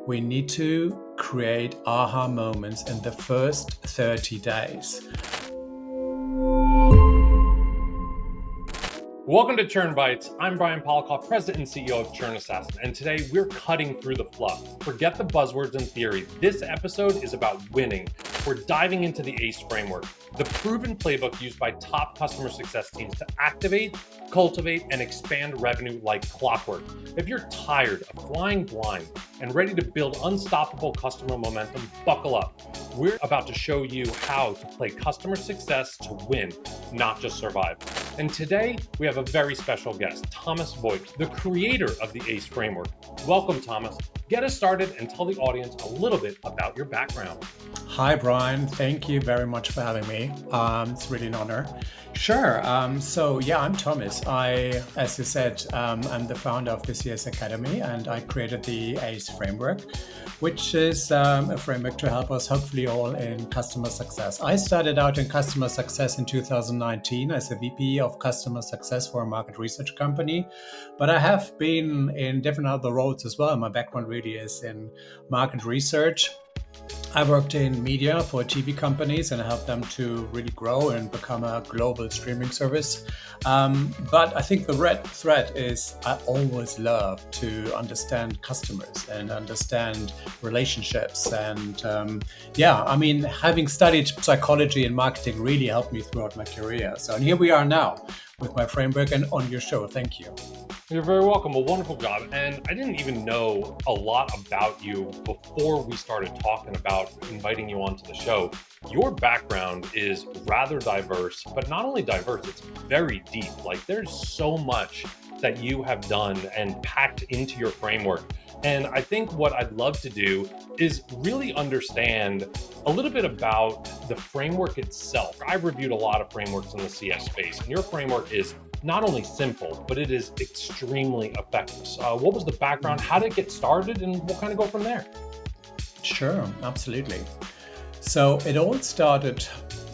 we need to create aha moments in the first 30 days. Welcome to Churn Bites. I'm Brian Polikoff, President and CEO of Churn Assassin, and today we're cutting through the fluff. Forget the buzzwords and theory. This episode is about winning. We're diving into the ACE framework, the proven playbook used by top customer success teams to activate, cultivate, and expand revenue like clockwork. If you're tired of flying blind and ready to build unstoppable customer momentum, buckle up. We're about to show you how to play customer success to win, not just survive. And today, we have a very special guest, Thomas Voigt, the creator of the ACE framework. Welcome, Thomas. Get us started and tell the audience a little bit about your background. Hi, Brian. Thank you very much for having me. It's really an honor. Sure. I'm Thomas. As you said, I'm the founder of the CS Academy, and I created the ACE framework, which is a framework to help us hopefully all in customer success. I started out in customer success in 2019 as a VP of customer success for a market research company, but I have been in different other roles as well. My background really is in market research. I worked in media for TV companies and helped them to really grow and become a global streaming service. But I think the red thread is I always love to understand customers and understand relationships. And having studied psychology and marketing really helped me throughout my career. And here we are now with my framework and on your show. Thank you. You're very welcome. A wonderful job. And I didn't even know a lot about you before we started talking about inviting you onto the show. Your background is rather diverse, but not only diverse, it's very deep. Like there's so much that you have done and packed into your framework. And I think what I'd love to do is really understand a little bit about the framework itself. I've reviewed a lot of frameworks in the CS space, and your framework is not only simple, but it is extremely effective. What was the background? How did it get started? And we'll kind of go from there. Sure, absolutely. So it all started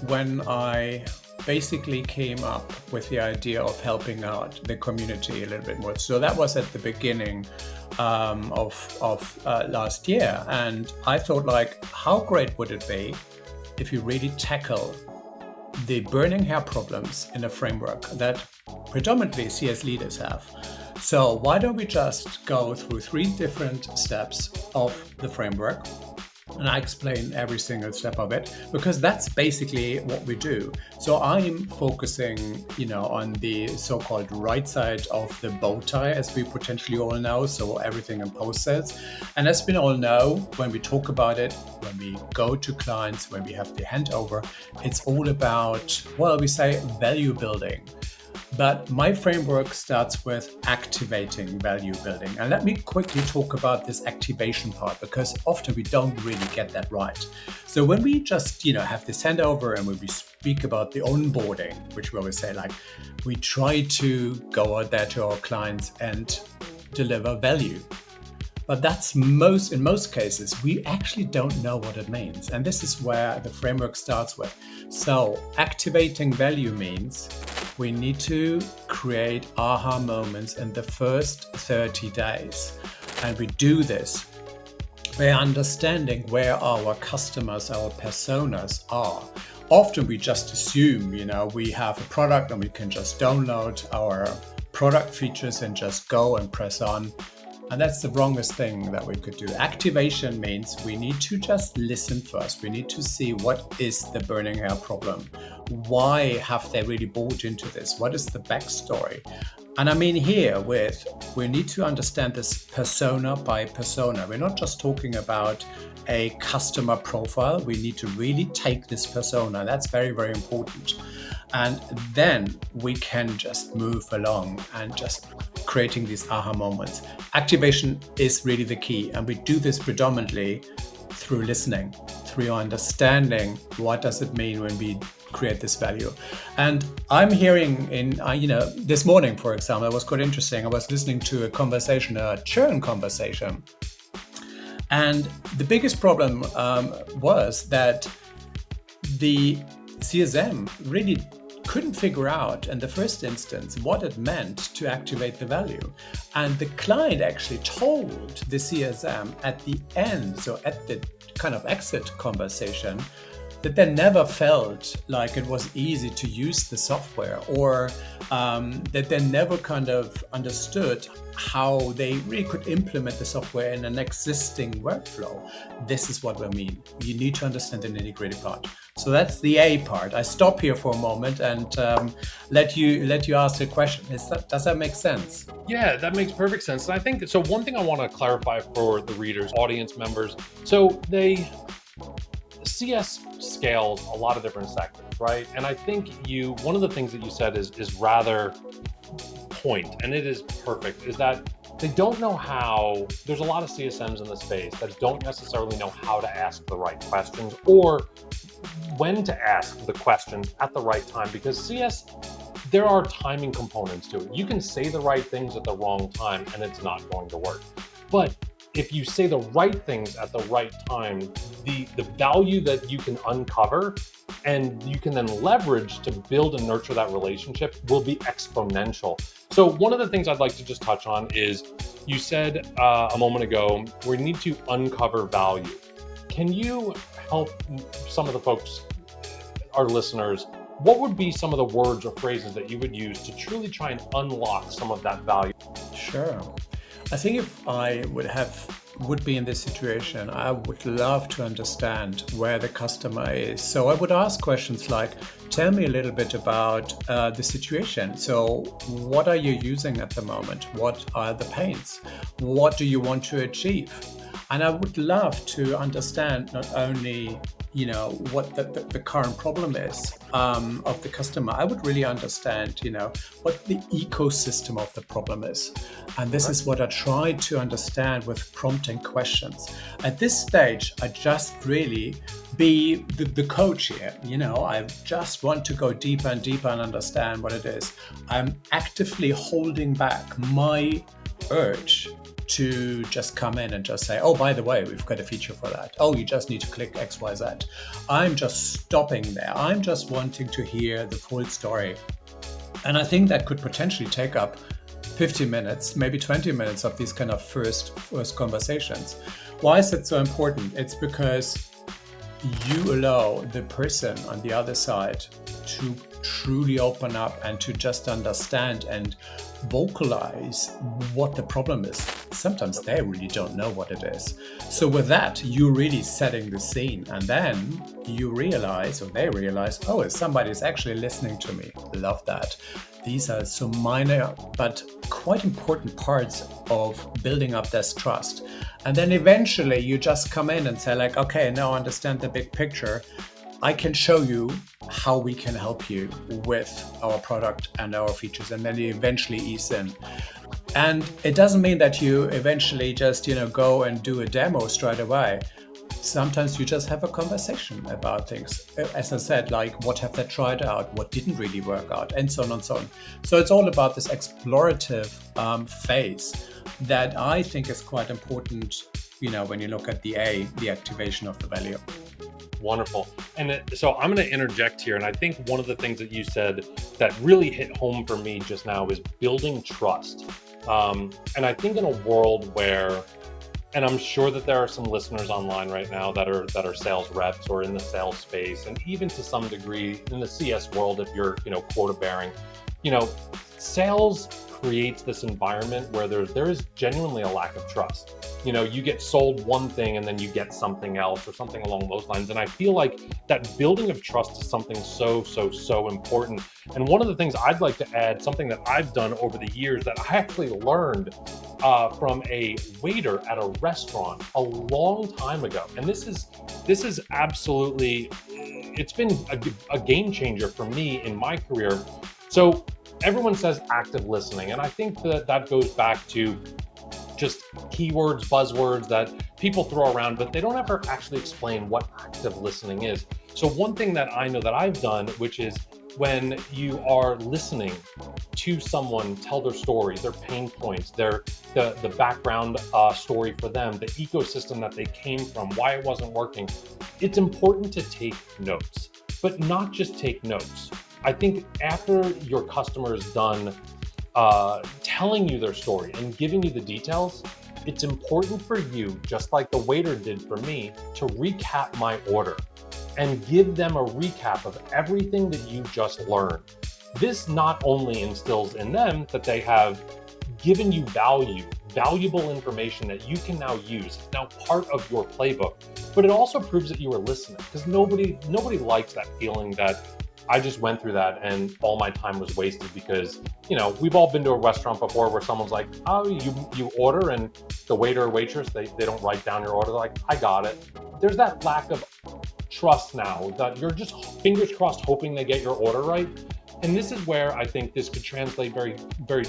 when I basically came up with the idea of helping out the community a little bit more. So that was at the beginning of last year. And I thought, like, how great would it be if you really tackle the burning hair problems in a framework that predominantly CS leaders have. So why don't we just go through 3 different steps of the framework? And I explain every single step of it, because that's basically what we do. So I'm focusing, on the so-called right side of the bow tie, as we potentially all know. So everything in post-sales. And as we all know, when we talk about it, when we go to clients, when we have the handover, it's all about, we say value building. But my framework starts with activating value building. And let me quickly talk about this activation part, because often we don't really get that right. So when we just, have this handover and when we speak about the onboarding, which we always say, like, we try to go out there to our clients and deliver value. But that's in most cases, we actually don't know what it means. And this is where the framework starts with. So activating value means we need to create aha moments in the first 30 days. And we do this by understanding where our customers, our personas are. Often we just assume, we have a product and we can just download our product features and just go and press on. And that's the wrongest thing that we could do. Activation means we need to just listen first. We need to see what is the burning hair problem. Why have they really bought into this? What is the backstory? And I mean we need to understand this persona by persona. We're not just talking about a customer profile. We need to really take this persona. That's very, very important. And then we can just move along and just creating these aha moments. Activation is really the key. And we do this predominantly through listening, through understanding what does it mean when we create this value. And I'm hearing this morning, for example, it was quite interesting. I was listening to a churn conversation. And the biggest problem was that the CSM really couldn't figure out in the first instance what it meant to activate the value. And the client actually told the CSM at the end, so at the kind of exit conversation, that they never felt like it was easy to use the software, or that they never kind of understood how they really could implement the software in an existing workflow. This is what I mean. You need to understand the nitty-gritty part. So that's the A part. I stop here for a moment and let you ask a question. Does that make sense? Yeah, that makes perfect sense. And I think so. One thing I want to clarify for the readers, audience members. So CS scales a lot of different sectors, right? And I think one of the things that you said is rather point, and it is perfect, is that they don't know how. There's a lot of CSMs in the space that don't necessarily know how to ask the right questions or when to ask the questions at the right time, because CS, there are timing components to it. You can say the right things at the wrong time and it's not going to work. But if you say the right things at the right time, the value that you can uncover and you can then leverage to build and nurture that relationship will be exponential. So one of the things I'd like to just touch on is, you said a moment ago, we need to uncover value. Can you help some of the folks, our listeners, what would be some of the words or phrases that you would use to truly try and unlock some of that value? Sure. I think if I would be in this situation, I would love to understand where the customer is. So I would ask questions like, tell me a little bit about the situation. So what are you using at the moment? What are the pains? What do you want to achieve? And I would love to understand not only what the current problem is of the customer. I would really understand, what the ecosystem of the problem is. And this is what I try to understand with prompting questions. At this stage, I just really be the coach here. I just want to go deeper and deeper and understand what it is. I'm actively holding back my urge to just come in and just say, oh, by the way, we've got a feature for that. Oh, you just need to click XYZ. I'm just stopping there. I'm just wanting to hear the full story. And I think that could potentially take up 15 minutes, maybe 20 minutes of these kind of first conversations. Why is it so important? It's because you allow the person on the other side to truly open up and to just understand and vocalize what the problem is. Sometimes they really don't know what it is. So with that, you're really setting the scene, and then you realize, or they realize, oh, somebody's actually listening to me. Love that. These are so minor but quite important parts of building up this trust. And then eventually you just come in and say like, okay, now I understand the big picture. I can show you how we can help you with our product and our features, and then you eventually ease in. And it doesn't mean that you eventually just, go and do a demo straight away. Sometimes you just have a conversation about things. As I said, like what have they tried out, what didn't really work out, and so on and so on. So it's all about this explorative phase that I think is quite important, when you look at the activation of the value. Wonderful. And so I'm going to interject here. And I think one of the things that you said that really hit home for me just now is building trust. And I think in a world where, and I'm sure that there are some listeners online right now that are sales reps or in the sales space, and even to some degree in the CS world, if you're, quota bearing, sales creates this environment where there is genuinely a lack of trust. You get sold one thing and then you get something else or something along those lines. And I feel like that building of trust is something so important. And one of the things I'd like to add, something that I've done over the years that I actually learned from a waiter at a restaurant a long time ago. And this is absolutely, it's been a game changer for me in my career. So everyone says active listening, and I think that goes back to just keywords, buzzwords that people throw around, but they don't ever actually explain what active listening is. So one thing that I know that I've done, which is when you are listening to someone tell their story, their pain points, the background story for them, the ecosystem that they came from, why it wasn't working, it's important to take notes, but not just take notes. I think after your customer is done telling you their story and giving you the details, it's important for you, just like the waiter did for me, to recap my order and give them a recap of everything that you just learned. This not only instills in them that they have given you valuable information that you can now use, now part of your playbook, but it also proves that you were listening, because nobody likes that feeling that I just went through that and all my time was wasted. Because, we've all been to a restaurant before where someone's like, oh, you order, and the waiter or waitress, they don't write down your order. They're like, I got it. There's that lack of trust now that you're just fingers crossed hoping they get your order right. And this is where I think this could translate very, very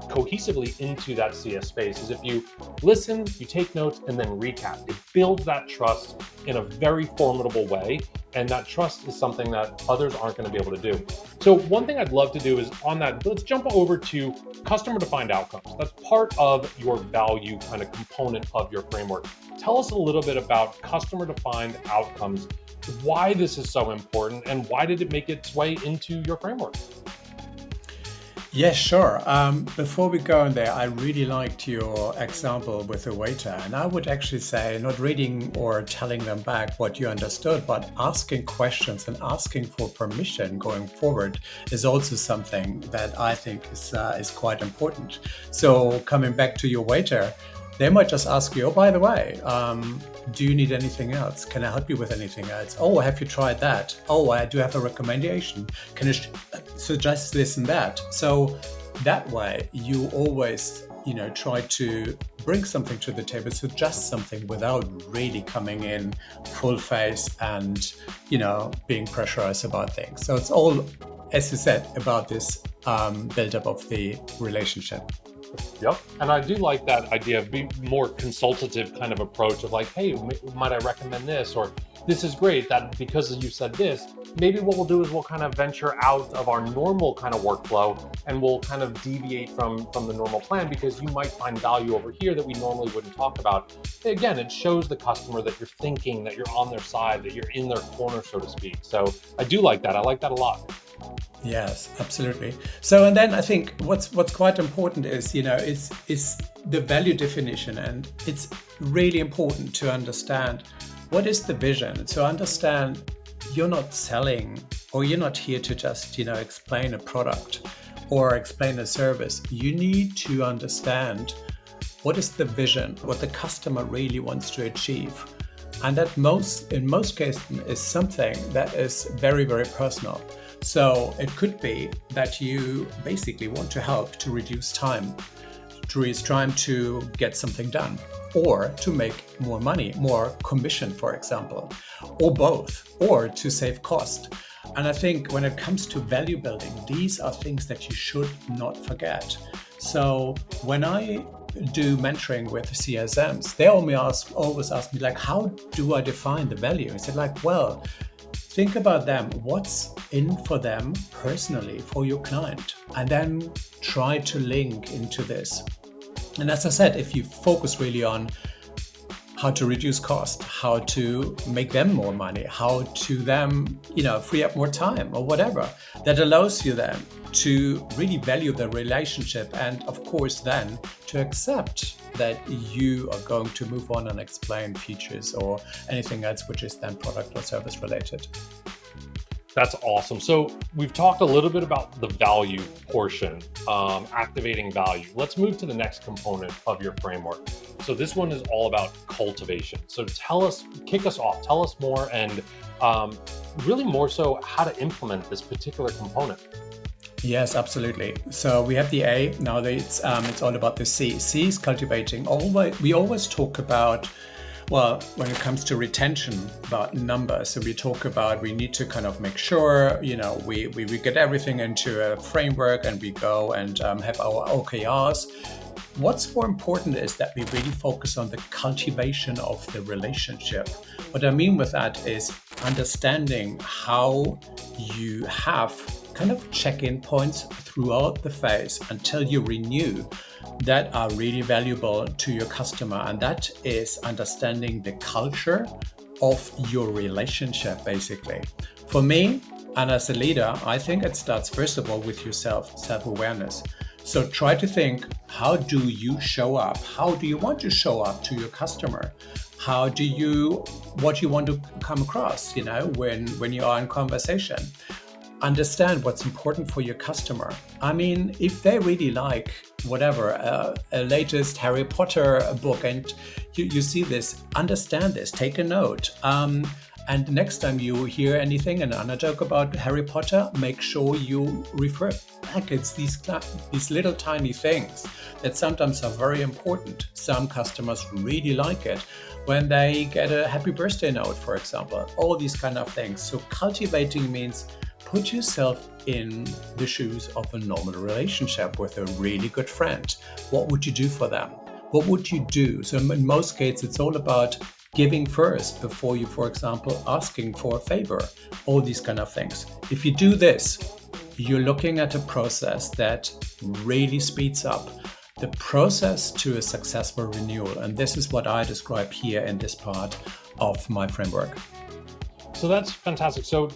cohesively into that CS space, is if you listen, you take notes, and then recap. It builds that trust in a very formidable way. And that trust is something that others aren't going to be able to do. So one thing I'd love to do is on that, let's jump over to customer defined outcomes. That's part of your value kind of component of your framework. Tell us a little bit about customer defined outcomes, why this is so important, and why did it make its way into your framework? Yes, sure. Before we go in there, I really liked your example with the waiter. And I would actually say not reading or telling them back what you understood, but asking questions and asking for permission going forward is also something that I think is quite important. So coming back to your waiter, they might just ask you, oh, by the way, do you need anything else? Can I help you with anything else? Oh, have you tried that? Oh, I do have a recommendation. Can you suggest this and that? So that way you always, try to bring something to the table, suggest something without really coming in full face and, being pressurized about things. So it's all, as you said, about this build-up of the relationship. Yep. And I do like that idea of being more consultative kind of approach of like, hey, might I recommend this? Or this is great that because you said this, maybe what we'll do is we'll kind of venture out of our normal kind of workflow and we'll kind of deviate from the normal plan, because you might find value over here that we normally wouldn't talk about. Again, it shows the customer that you're thinking, that you're on their side, that you're in their corner, so to speak. So I do like that. I like that a lot. Yes, absolutely. So, and then I think what's quite important is, is the value definition, and it's really important to understand what is the vision. So understand you're not selling, or you're not here to just, explain a product or explain a service. You need to understand what is the vision, what the customer really wants to achieve. And that in most cases is something that is very, very personal. So it could be that you basically want to help to reduce time to get something done, or to make more money, more commission, for example, or both, or to save cost. And I think when it comes to value building, these are things that you should not forget. So when I do mentoring with CSMs, they always ask me, like, how do I define the value? I said, like, well, think about them. What's in for them personally, for your client? And then try to link into this. And as I said, if you focus really on how to reduce cost, how to make them more money, how to them, free up more time or whatever, that allows you then to really value the relationship, and of course then to accept that you are going to move on and explain features or anything else which is then product or service related. That's awesome. So we've talked a little bit about the value portion, activating value. Let's move to the next component of your framework. So this one is all about cultivation. So kick us off, tell us more, and really more so how to implement this particular component. Yes, absolutely. So we have the A, now it's all about the C. C is cultivating. We always talk about, well, when it comes to retention, about numbers. So we talk about, we need to kind of make sure, we get everything into a framework and we go and have our OKRs. What's more important is that we really focus on the cultivation of the relationship. What I mean with that is understanding how you have kind of check-in points throughout the phase until you renew that are really valuable to your customer. And that is understanding the culture of your relationship, basically. For me, And as a leader, I think it starts first of all with yourself, self-awareness. So try to think, how do you show up? How do you want to show up to your customer? What do you want to come across, when you are in conversation? Understand what's important for your customer. I mean, if they really like whatever, a latest Harry Potter book, and you see this, understand this, take a note. And next time you hear anything, an joke about Harry Potter, make sure you refer back. It's these little tiny things that sometimes are very important. Some customers really like it when they get a happy birthday note, for example, all these kind of things. So cultivating means put yourself in the shoes of a normal relationship with a really good friend. What would you do for them? What would you do? So in most cases, it's all about giving first before you, for example, asking for a favor, all these kind of things. If you do this, you're looking at a process that really speeds up the process to a successful renewal. And this is what I describe here in this part of my framework. So that's fantastic. So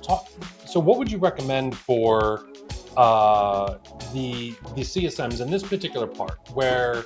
what would you recommend for the CSMs in this particular part where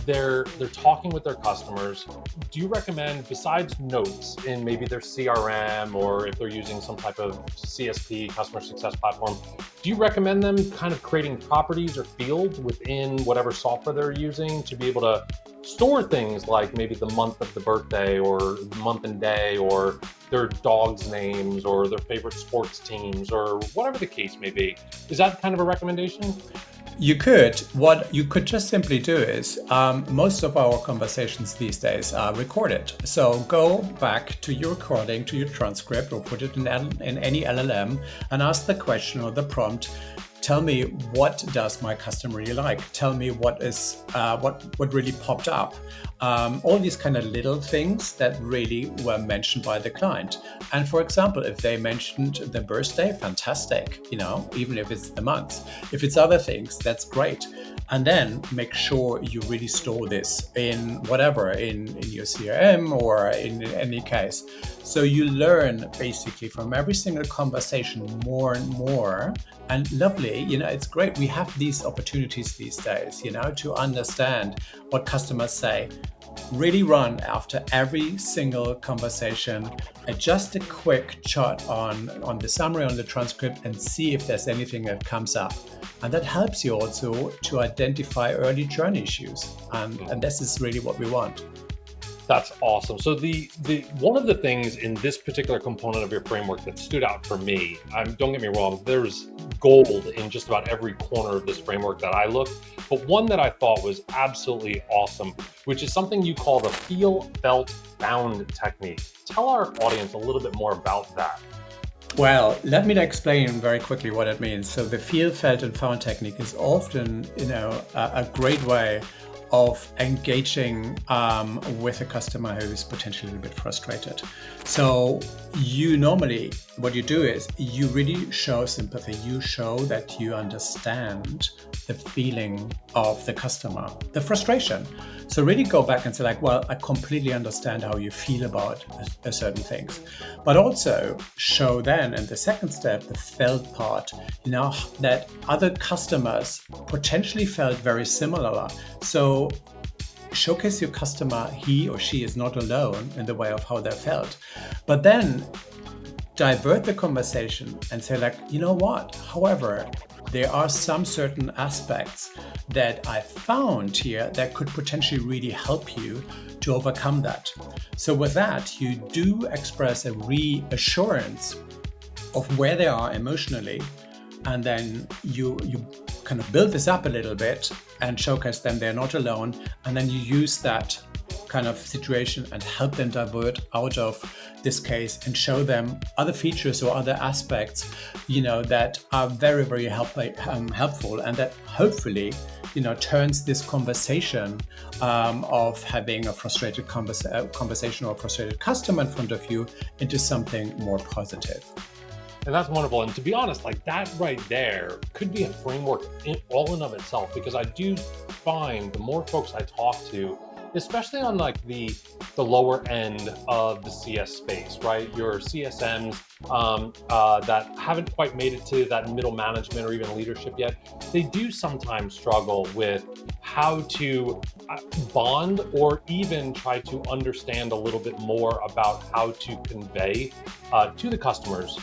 they're talking with their customers? Do you recommend, besides notes in maybe their CRM, or if they're using some type of CSP, customer success platform, do you recommend them kind of creating properties or fields within whatever software they're using to be able to store things like maybe the month of the birthday, or month and day, or their dog's names, or their favorite sports teams, or whatever the case may be? Is that kind of a recommendation? You could. What you could just simply do is, most of our conversations these days are recorded. So go back to your recording, to your transcript, or put it in any LLM and ask the question or the prompt. Tell me, what does my customer really like? Tell me what really popped up. All these kind of little things that really were mentioned by the client. And for example, if they mentioned the birthday, fantastic, even if it's the month. If it's other things, that's great. And then make sure you really store this in whatever, in your CRM or in any case. So you learn basically from every single conversation more and more. And lovely, it's great. We have these opportunities these days, to understand what customers say. Really run after every single conversation, adjust a quick chart on the summary, on the transcript, and see if there's anything that comes up. And that helps you also to identify early churn issues. And this is really what we want. That's awesome. So the one of the things in this particular component of your framework that stood out for me, don't get me wrong, there's gold in just about every corner of this framework that I looked, but one that I thought was absolutely awesome, which is something you call the feel, felt, found technique. Tell our audience a little bit more about that. Well, let me explain very quickly what it means. So the feel, felt, and found technique is often, a great way of engaging with a customer who's potentially a little bit frustrated. So you normally, what you do is you really show sympathy. You show that you understand the feeling of the customer, the frustration. So really go back and say like, well, I completely understand how you feel about certain things. But also show then in the second step, the felt part, that other customers potentially felt very similar. So showcase your customer, he or she is not alone in the way of how they felt. But then divert the conversation and say like, you know what, however, there are some certain aspects that I found here that could potentially really help you to overcome that. So with that, you do express a reassurance of where they are emotionally, and then you kind of build this up a little bit and showcase them they're not alone, and then you use that kind of situation and help them divert out of this case and show them other features or other aspects, that are very, very helpful, and that hopefully, turns this conversation of having a frustrated conversation or a frustrated customer in front of you into something more positive. And that's wonderful. And to be honest, like that right there could be a framework all in of itself, because I do find the more folks I talk to, especially on like the lower end of the CS space, right? Your CSMs that haven't quite made it to that middle management or even leadership yet, they do sometimes struggle with how to bond or even try to understand a little bit more about how to convey to the customers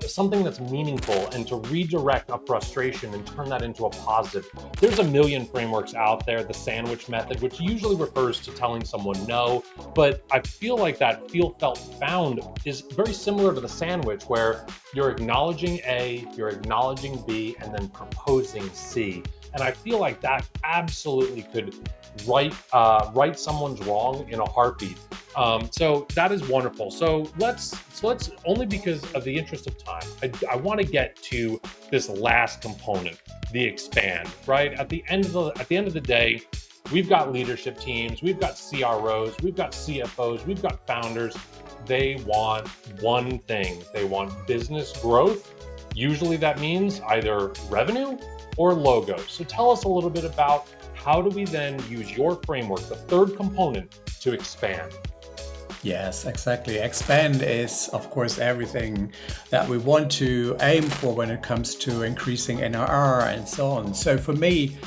something that's meaningful and to redirect a frustration and turn that into a positive. There's a million frameworks out there, the sandwich method, which usually refers to telling someone no, but I feel like that feel, felt, found is very similar to the sandwich, where you're acknowledging A, you're acknowledging B, and then proposing C. And I feel like that absolutely could right someone's wrong in a heartbeat. So that is wonderful. So let's only because of the interest of time, I want to get to this last component, the expand. Right at the end of the day, we've got leadership teams, we've got CROs, we've got CFOs, we've got founders. They want one thing: they want business growth. Usually that means either revenue or logos. So tell us a little bit about how do we then use your framework, the third component, to expand? Yes, exactly. Expand is, of course, everything that we want to aim for when it comes to increasing NRR and so on. So for me,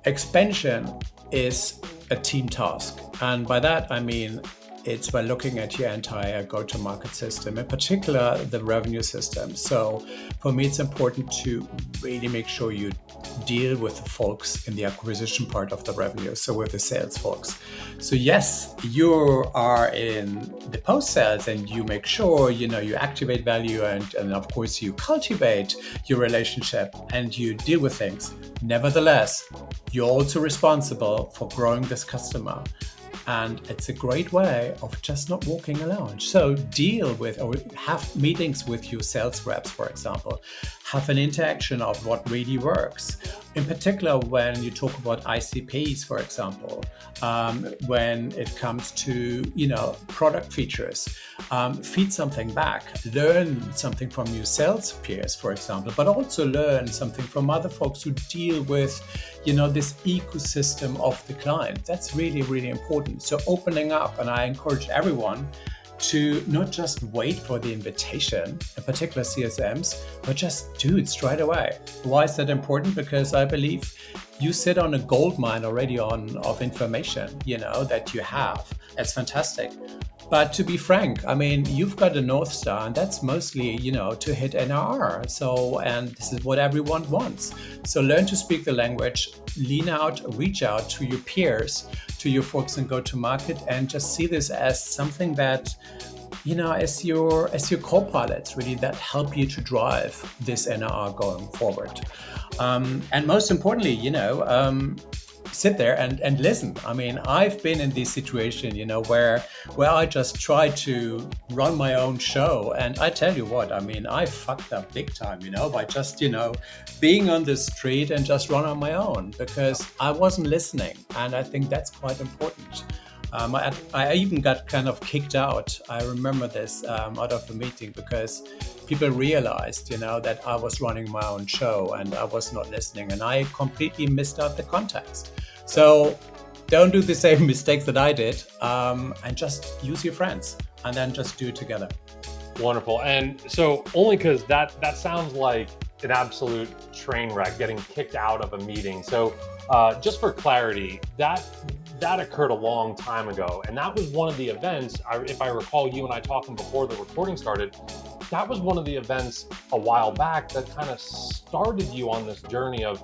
expansion is a team task. And by that, I mean, it's by looking at your entire go-to-market system, in particular the revenue system. So for me, it's important to really make sure you deal with the folks in the acquisition part of the revenue, so with the sales folks. So yes, you are in the post-sales and you make sure, you activate value and of course you cultivate your relationship and you deal with things. Nevertheless, you're also responsible for growing this customer. And it's a great way of just not walking alone. So deal with or have meetings with your sales reps, for example. Have an interaction of what really works. In particular, when you talk about ICPs, for example, when it comes to product features, feed something back, learn something from your sales peers, for example, but also learn something from other folks who deal with this ecosystem of the client. That's really, really important. So opening up, and I encourage everyone to not just wait for the invitation, in particular CSMs, but just do it straight away. Why is that important? Because I believe you sit on a gold mine already of information, that you have. It's fantastic. But to be frank, I mean, you've got a North Star, and that's mostly, to hit NRR. So, and this is what everyone wants. So learn to speak the language, lean out, reach out to your peers, to your folks in go-to-market, and just see this as something that, as your co-pilots really that help you to drive this NRR going forward. And most importantly, sit there and listen. I mean, I've been in this situation, where I just try to run my own show. And I tell you what, I mean, I fucked up big time, by just, being on the street and just run on my own because I wasn't listening. And I think that's quite important. I even got kind of kicked out. I remember this out of the meeting because people realized, that I was running my own show and I was not listening, and I completely missed out the context. So don't do the same mistakes that I did, and just use your friends and then just do it together. Wonderful. And so only because that sounds like an absolute train wreck, getting kicked out of a meeting. So just for clarity, that occurred a long time ago. And that was one of the events, if I recall you and I talking before the recording started, that was one of the events a while back that kind of started you on this journey of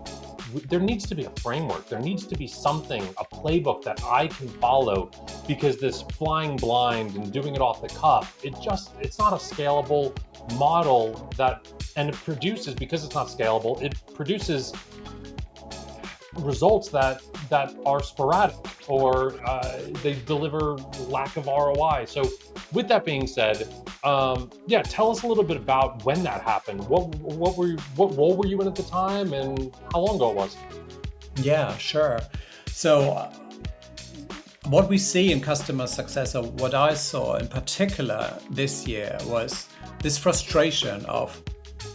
there needs to be a framework. There needs to be something, a playbook that I can follow, because this flying blind and doing it off the cuff, it's not a scalable model and it produces, because it's not scalable, it produces results that are sporadic or they deliver lack of ROI. So with that being said, tell us a little bit about when that happened. What role were you in at the time, and how long ago it was? Yeah, sure. So what we see in customer success, or what I saw in particular this year, was this frustration of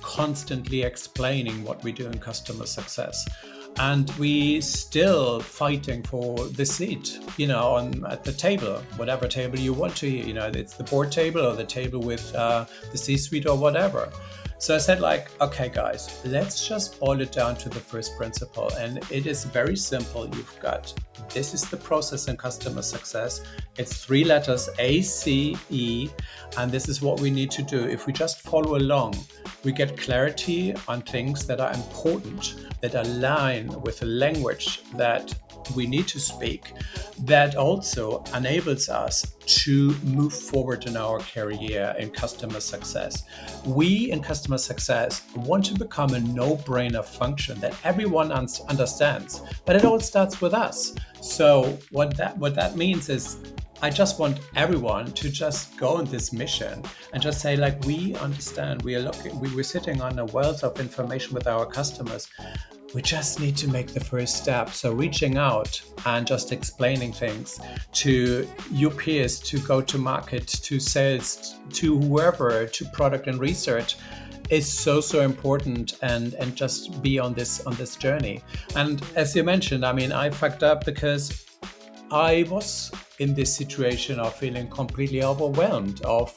constantly explaining what we do in customer success. and we still fighting for the seat, at the table, whatever table you want to, it's the board table or the table with the C-suite or whatever. So I said, like, okay, guys, let's just boil it down to the first principle. And it is very simple. This is the process in customer success. It's 3 letters, A, C, E, and this is what we need to do. If we just follow along, we get clarity on things that are important, that align with the language that we need to speak, that also enables us to move forward in our career in customer success. We in customer success want to become a no-brainer function that everyone understands, but it all starts with us. So what that means is, I just want everyone to just go on this mission and just say, like, we understand, we're sitting on a wealth of information with our customers. We just need to make the first step. So reaching out and just explaining things to your peers, to go to market, to sales, to whoever, to product and research is so important, and just be on this journey. And as you mentioned, I fucked up because I was in this situation of feeling completely overwhelmed, of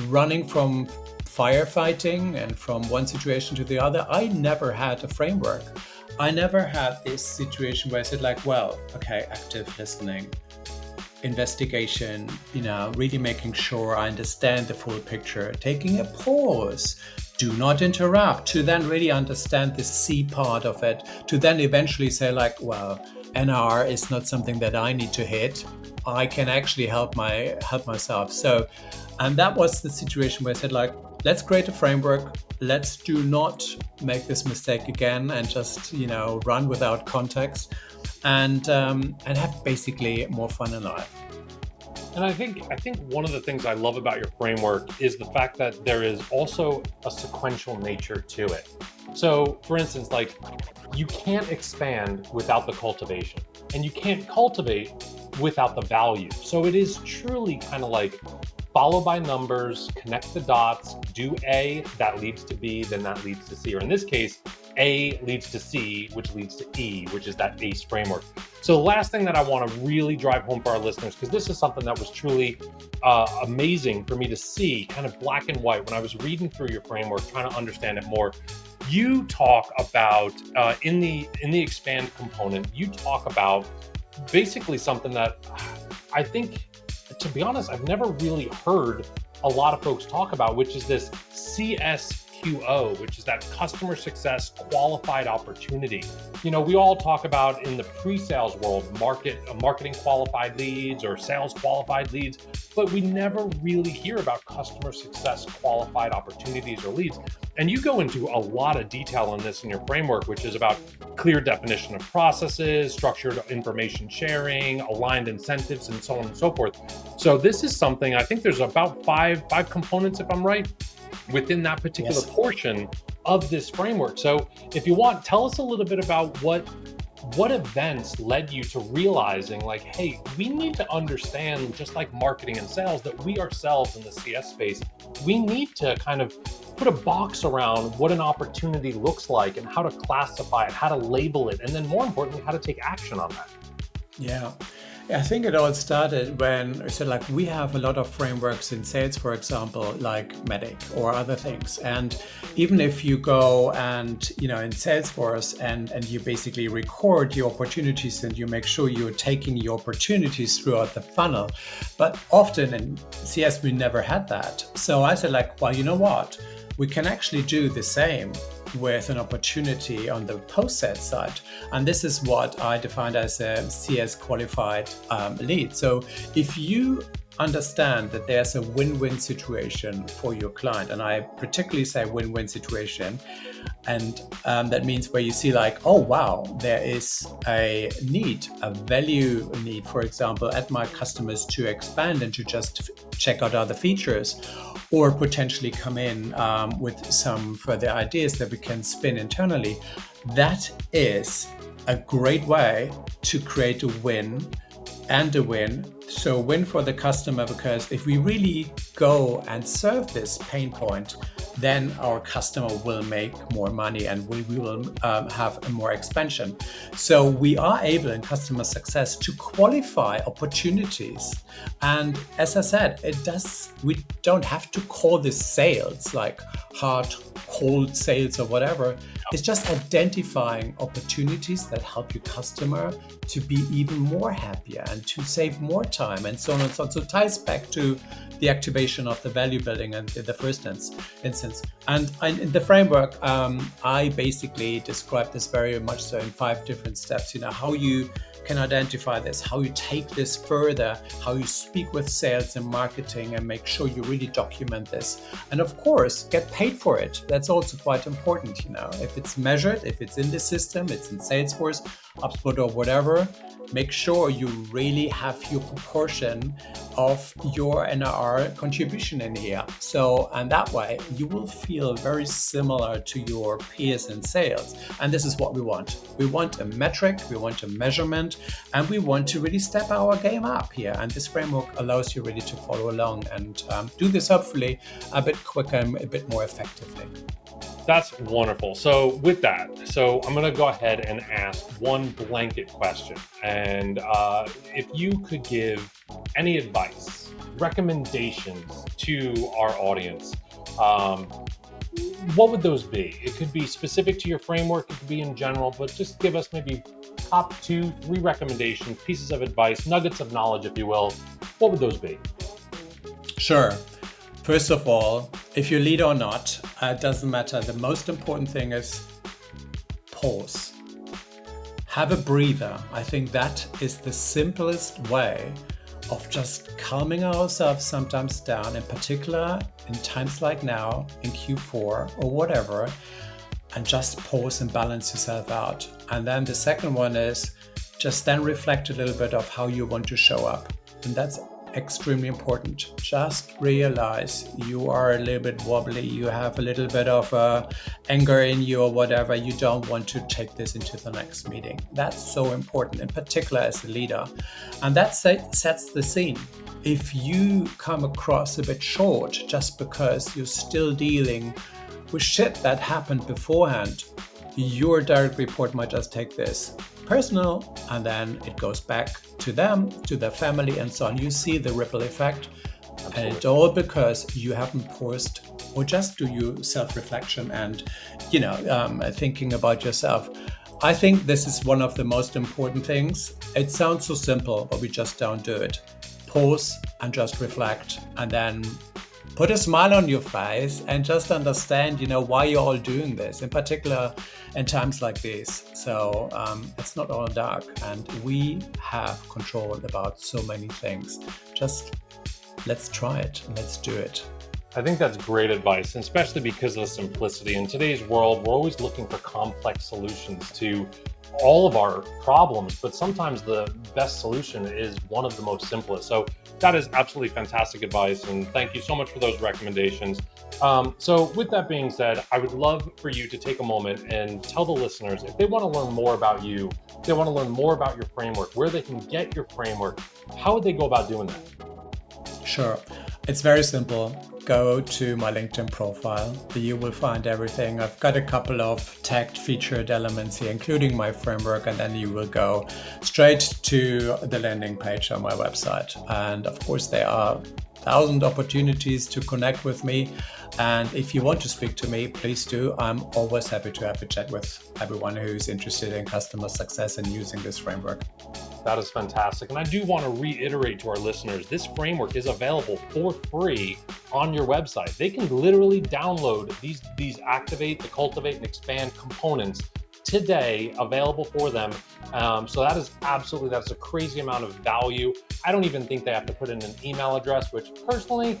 running from firefighting and from one situation to the other. I never had a framework. I never had this situation where I said, like, well, okay, active listening, investigation, really making sure I understand the full picture, taking a pause, do not interrupt, to then really understand the C part of it, to then eventually say, like, well, NR is not something that I need to hit. I can actually help myself. So, and that was the situation where I said, like, let's create a framework. Let's do not make this mistake again and just, run without context, and have basically more fun in life. And I think one of the things I love about your framework is the fact that there is also a sequential nature to it. So, for instance, like, you can't expand without the cultivation, and you can't cultivate without the value. So it is truly kind of like follow by numbers, connect the dots, do A, that leads to B, then that leads to C. Or in this case, A leads to C, which leads to E, which is that ACE framework. So the last thing that I want to really drive home for our listeners, because this is something that was truly amazing for me to see, kind of black and white, when I was reading through your framework, trying to understand it more. You talk about, in the expand component, you talk about basically something that I think, to be honest, I've never really heard a lot of folks talk about, which is this CSQO, which is that customer success qualified opportunity. We all talk about in the pre-sales world, marketing qualified leads or sales qualified leads, but we never really hear about customer success qualified opportunities or leads. And you go into a lot of detail on this in your framework, which is about clear definition of processes, structured information sharing, aligned incentives, and so on and so forth. So this is something, I think there's about five components, if I'm right, within that particular portion of this framework. So if you want, tell us a little bit about what events led you to realizing, like, hey, we need to understand, just like marketing and sales, that we ourselves in the CS space, we need to kind of put a box around what an opportunity looks like and how to classify it, how to label it, and then more importantly, how to take action on that. Yeah. I think it all started when I said, like, we have a lot of frameworks in sales, for example, like Medic or other things. And even if you go and, in Salesforce and you basically record your opportunities and you make sure you're taking your opportunities throughout the funnel. But often in CS, we never had that. So I said, like, well, you know what? We can actually do the same with an opportunity on the post-sales side. And this is what I defined as a CS qualified lead. So if you understand that there's a win-win situation for your client, and I particularly say win-win situation, and that means where you see, like, oh wow, there is a need, a value need, for example, at my customers to expand and to just check out other features, or potentially come in with some further ideas that we can spin internally. That is a great way to create a win and a win So win for the customer, because if we really go and serve this pain point, then our customer will make more money and we will have a more expansion. So we are able in customer success to qualify opportunities. And as I said, we don't have to call this sales, like hard, cold sales or whatever. It's just identifying opportunities that help your customer to be even more happier and to save more time and so on and so on. So it ties back to the activation of the value building and in the first instance. And in the framework, I basically describe this very much so in 5 different steps, how you can identify this, how you take this further, how you speak with sales and marketing and make sure you really document this. And of course, get paid for it. That's also quite important, If it's measured, if it's in the system, it's in Salesforce, HubSpot or whatever, make sure you really have your proportion of your NRR contribution in here. So, and that way you will feel very similar to your peers in sales. And this is what we want. We want a metric, we want a measurement, and we want to really step our game up here. And this framework allows you really to follow along and do this hopefully a bit quicker and a bit more effectively. That's wonderful. So with that, I'm going to go ahead and ask one blanket question. And if you could give any advice, recommendations to our audience, what would those be? It could be specific to your framework, it could be in general, but just give us maybe top 2, 3 recommendations, pieces of advice, nuggets of knowledge, if you will. What would those be? Sure. First of all, if you lead or not, it doesn't matter. The most important thing is pause. Have a breather. I think that is the simplest way of just calming ourselves sometimes down, in particular in times like now, in Q4 or whatever, and just pause and balance yourself out. And then the second one is just then reflect a little bit of how you want to show up. And that's extremely important. Just realize you are a little bit wobbly, you have a little bit of anger in you or whatever. You don't want to take this into the next meeting. That's so important, in particular as a leader. And that sets the scene. If you come across a bit short just because you're still dealing with shit that happened beforehand, your direct report might just take this personal, and then it goes back to them, to their family, and so on. You see the ripple effect. Absolutely. And it's all because you haven't paused or just do your self-reflection and, thinking about yourself. I think this is one of the most important things. It sounds so simple, but we just don't do it. Pause and just reflect, and then put a smile on your face and just understand, why you're all doing this, in particular in times like this. So it's not all dark, and we have control about so many things. Just let's try it and let's do it. I think that's great advice, and especially because of the simplicity. In today's world, we're always looking for complex solutions to all of our problems, but sometimes the best solution is one of the most simplest. So that is absolutely fantastic advice, and thank you so much for those recommendations. So with that being said, I would love for you to take a moment and tell the listeners, if they want to learn more about you, if they want to learn more about your framework, where they can get your framework, how would they go about doing that? Sure. It's very simple. Go to my LinkedIn profile. You will find everything. I've got a couple of tagged featured elements here, including my framework, and then you will go straight to the landing page on my website. And of course, there are 1,000 opportunities to connect with me. And if you want to speak to me, please do. I'm always happy to have a chat with everyone who's interested in customer success and using this framework. That is fantastic. And I do want to reiterate to our listeners, this framework is available for free on your website. They can literally download these activate, the cultivate, and expand components today, available for them. So that's a crazy amount of value. I don't even think they have to put in an email address, which personally,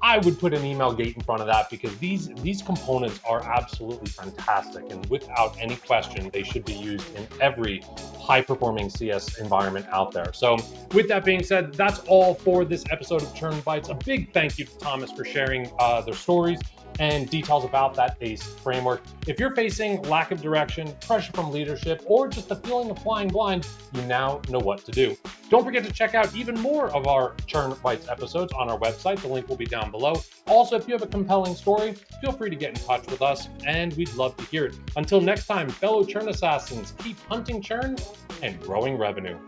I would put an email gate in front of that, because these components are absolutely fantastic, and without any question, they should be used in every high-performing CS environment out there. So with that being said, that's all for this episode of Churn Bites. A big thank you to Thomas for sharing their stories and details about that ACE framework. If you're facing lack of direction, pressure from leadership, or just a feeling of flying blind, you now know what to do. Don't forget to check out even more of our Churn Bites episodes on our website. The link will be down below. Also, if you have a compelling story, feel free to get in touch with us, and we'd love to hear it. Until next time, fellow Churn Assassins, keep hunting churn and growing revenue.